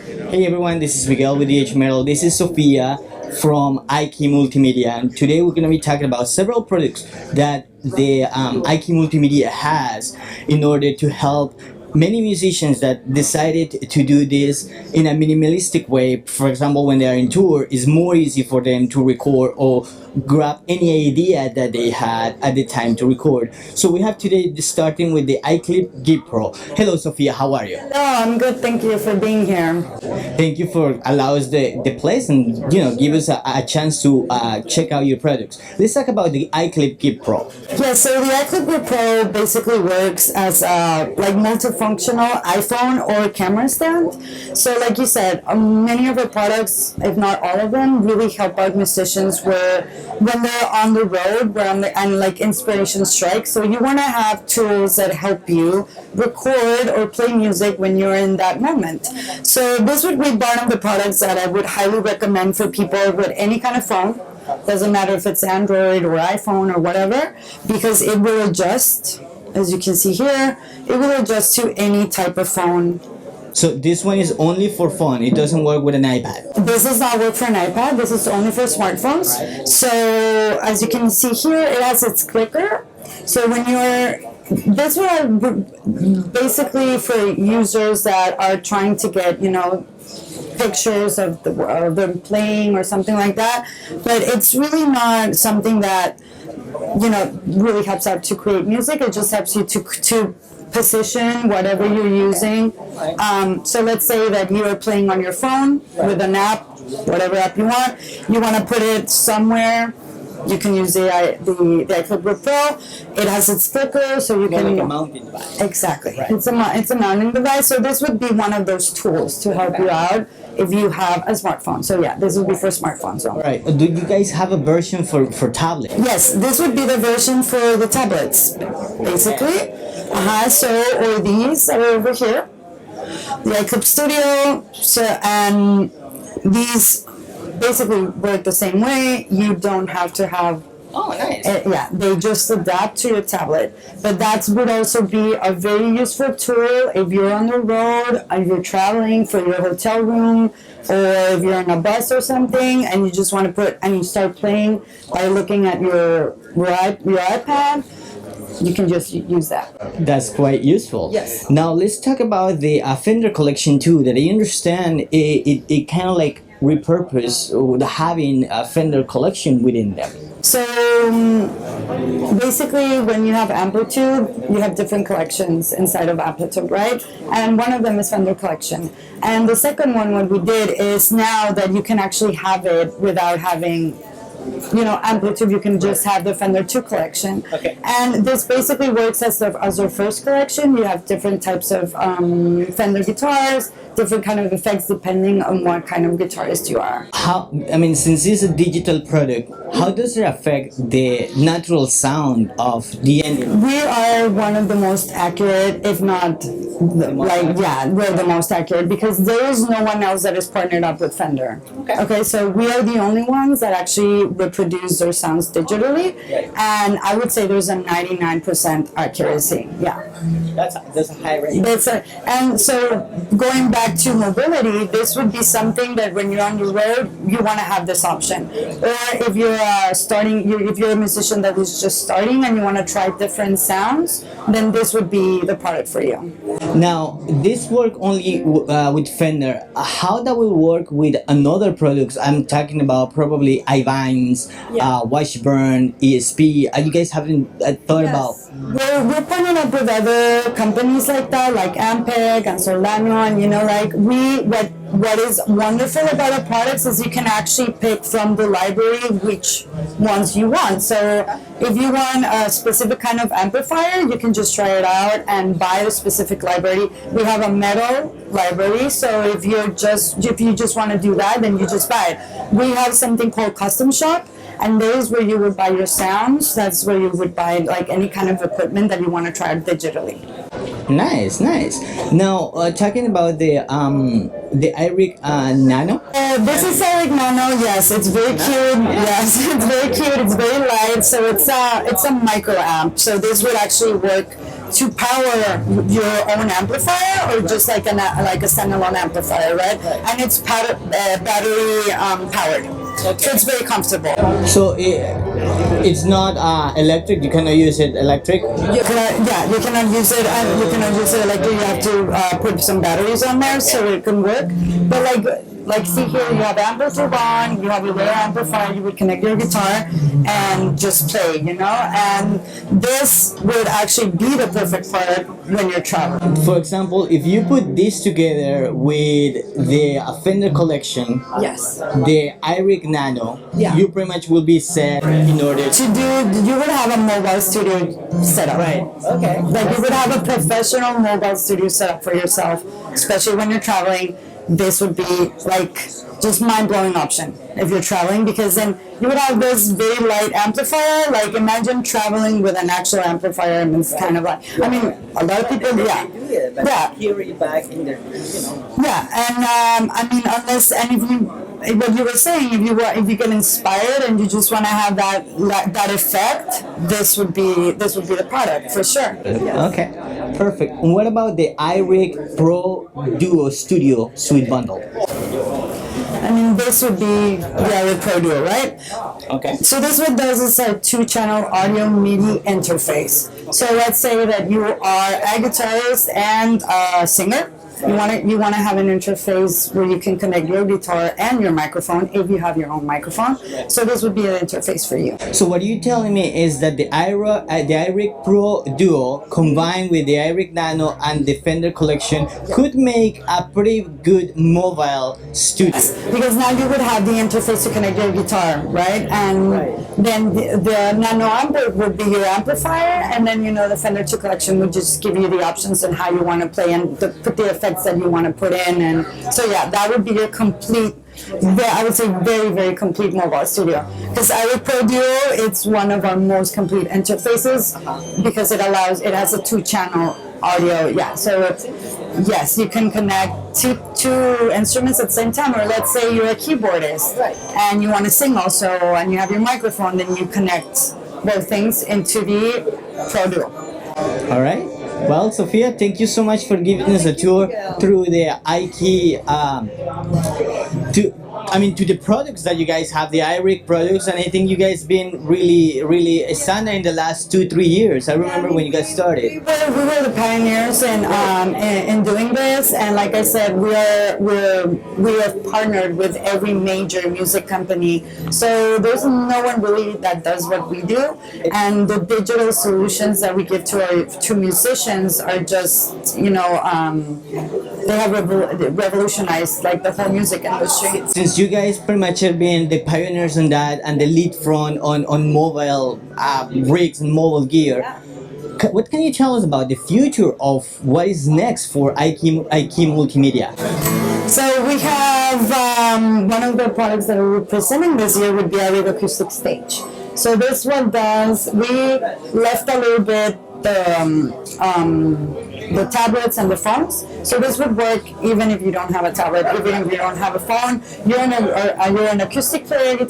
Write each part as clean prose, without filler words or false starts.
Hey everyone, this is Miguel with DH Metal. This is Sofia from IKE Multimedia, and today we're going to be talking about several products that the IKE Multimedia has in order to help many musicians that decided to do this in a minimalistic way. For example, when they are in tour, it's more easy for them to record or grab any idea that they had at the time to record. So we have today starting with the iClip Gig Pro. Hello Sophia, how are you? Hello, I'm good. Thank you for being here. Thank you for allow us the place and give us a chance to check out your products. Let's talk about the iClip Gig Pro. Yeah, so the iClip Gig Pro basically works as a multifunctional iPhone or camera stand. So like you said, many of our products, if not all of them, really help out musicians where when they're on the road and inspiration strikes. So you want to have tools that help you record or play music when you're in that moment. So this would be one of the products that I would highly recommend for people with any kind of phone. Doesn't matter if it's Android or iPhone or whatever, because it will adjust, as you can see here, it will adjust to any type of phone. So this one is only for phone. It doesn't work with an iPad. This does not work for an iPad. This is only for smartphones. Right. So as you can see here, it has its clicker. So when this one basically for users that are trying to get, pictures of them playing or something like that. But it's really not something that, really helps out to create music. It just helps you to position whatever you're using. So let's say that you are playing on your phone with an app, whatever app you want to put it somewhere. You can use the iClip Gig Pro. It has its clicker, so you can like a mounting device. Exactly. Right. It's a mounting device. So this would be one of those tools to help you out if you have a smartphone. So yeah, this would be for smartphones. All right. Do you guys have a version for tablet? Yes, this would be the version for the tablets, basically. Or these are over here, the iClip Studio. So and these basically work the same way. You don't have to have. Oh, nice. They just adapt to your tablet. But that would also be a very useful tool if you're on the road, if you're traveling for your hotel room, or if you're on a bus or something, and you just want to you start playing by looking at your iPad. You can just use that. That's quite useful. Yes. Now let's talk about the Fender collection too. That I understand it kind of repurpose having a Fender collection within them. So basically, when you have Amplitude, you have different collections inside of Amplitude, right? And one of them is Fender collection. And the second one, what we did is now that you can actually have it without having Amplitude, you can just have the Fender 2 collection. Okay. And this basically works as your first collection. You have different types of Fender guitars, different kind of effects depending on what kind of guitarist you are. Since it's a digital product, how does it affect the natural sound of the engine? We are one of the most accurate, if not, we're the most accurate because there is no one else that is partnered up with Fender. Okay, so we are the only ones that actually reproduce their sounds digitally, and I would say there's a 99% accuracy. Yeah. That's a high rate. And so going back to mobility, this would be something that when you're on your road, you want to have this option. Or if you're if you're a musician that is just starting and you want to try different sounds, then this would be the product for you. Now, this work only with Fender. How that will work with another products? I'm talking about probably iVines, Washburn, ESP. You guys haven't thought about? We're partnering up with other companies like that, like Ampeg and Solano, and what is wonderful about our products is you can actually pick from the library which ones you want. So if you want a specific kind of amplifier, you can just try it out and buy a specific library. We have a metal library, so if you just want to do that, then you just buy it. We have something called Custom Shop, and there's where you would buy your sounds. That's where you would buy any kind of equipment that you want to try digitally. Nice. Now, talking about the iRig Nano. This is iRig Nano. Yes, it's very cute. Yes, it's very cute. It's very light. So it's a micro amp. So this would actually work to power your own amplifier, or just like a standalone amplifier, right? And it's battery powered. So it's very comfortable. So it's not electric. You cannot use it electric. You cannot use it, and you cannot use it electric. You have to put some batteries on there so it can work. But like see here, you have amplitude on, you have your layer amplifier, you would connect your guitar and just play, and this would actually be the perfect part when you're traveling. For example, if you put this together with the Fender collection, Yes. the iRig Nano, Yeah. you pretty much will be set in order You would have a mobile studio setup. Right. Okay. Like you would have a professional mobile studio setup for yourself, especially when you're traveling. This would be like just mind-blowing option if you're traveling, because then you would have this very light amplifier. Like imagine traveling with an actual amplifier, and it's kind of like, I mean, a lot of people, Carry it back in there, yeah, and I mean, what you were saying, if you get inspired and you just want to have that effect, this would be the product for sure. Okay, perfect. And what about the iRig Pro Duo Studio Suite Bundle? I mean, this would be the iRig Pro Duo, right? Okay. So this what does is a 2-channel audio MIDI interface. So let's say that you are a guitarist and a singer. You want to have an interface where you can connect your guitar and your microphone if you have your own microphone. So this would be an interface for you. So what you're telling me is that the iRig Pro Duo combined with the iRig Nano and the Fender collection could make a pretty good mobile studio. Because now you would have the interface to connect your guitar, right? And then the Nano amp would be your amplifier, and then the Fender 2 collection would just give you the options on how you want to play and put the effects that you want to put in. And so that would be your complete, I would say very, very complete mobile studio. Because iRig Pro Duo, it's one of our most complete interfaces because it has a 2-channel audio. Yeah, so yes, you can connect two instruments at the same time. Or let's say you're a keyboardist and you want to sing also, and you have your microphone, then you connect both things into the Pro Duo. All right. Well, Sophia, thank you so much for giving us a tour through the iKey, to the products that you guys have, the iRig products, and I think you guys been really a standard in the last 2-3 years. I remember when you guys started. We were the pioneers in doing this, and like I said, we have partnered with every major music company. So there's no one really that does what we do, and the digital solutions that we give to musicians are just they have revolutionized like the whole music industry. Since you guys pretty much have been the pioneers on that and the lead front on mobile rigs and mobile gear, what can you tell us about the future of what is next for iKey Multimedia? So we have one of the products that we're presenting this year would be our iRig Acoustic Stage. So this one does, we left a little bit the tablets and the phones. So this would work even if you don't have a tablet, even if you don't have a phone. You're an acoustic player, and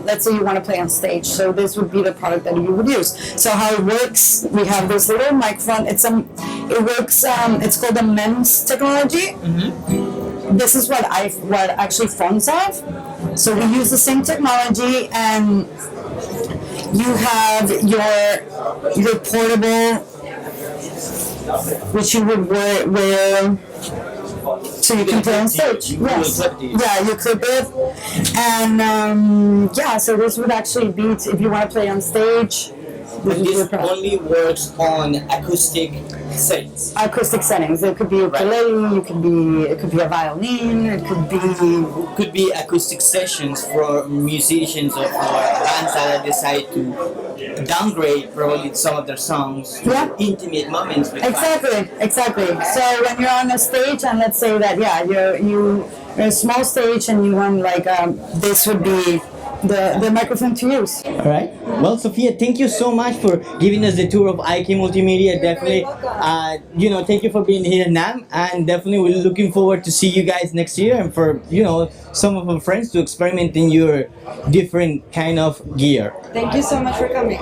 let's say you want to play on stage. So this would be the product that you would use. So how it works, we have this little microphone. It's called the MEMS technology. Mm-hmm. This is what actually phones have. So we use the same technology, and you have your portable, which you would wear so you can play on stage. Yes. Yeah, you clip it. And so this would actually be, if you want to play on stage. This only works on acoustic settings. Acoustic settings. It could be ukulele, it could be a violin, it could be acoustic sessions for musicians or for bands that decide to downgrade probably some of their songs to intimate moments with Exactly. So when you're on a stage, and let's say that you're a small stage and you want this would be the microphone to use. All right. Well, Sophia, thank you so much for giving us the tour of iKey Multimedia. Definitely, thank you for being here, NAMM, and definitely we're looking forward to see you guys next year, and for some of our friends to experiment in your different kind of gear. Thank you so much for coming.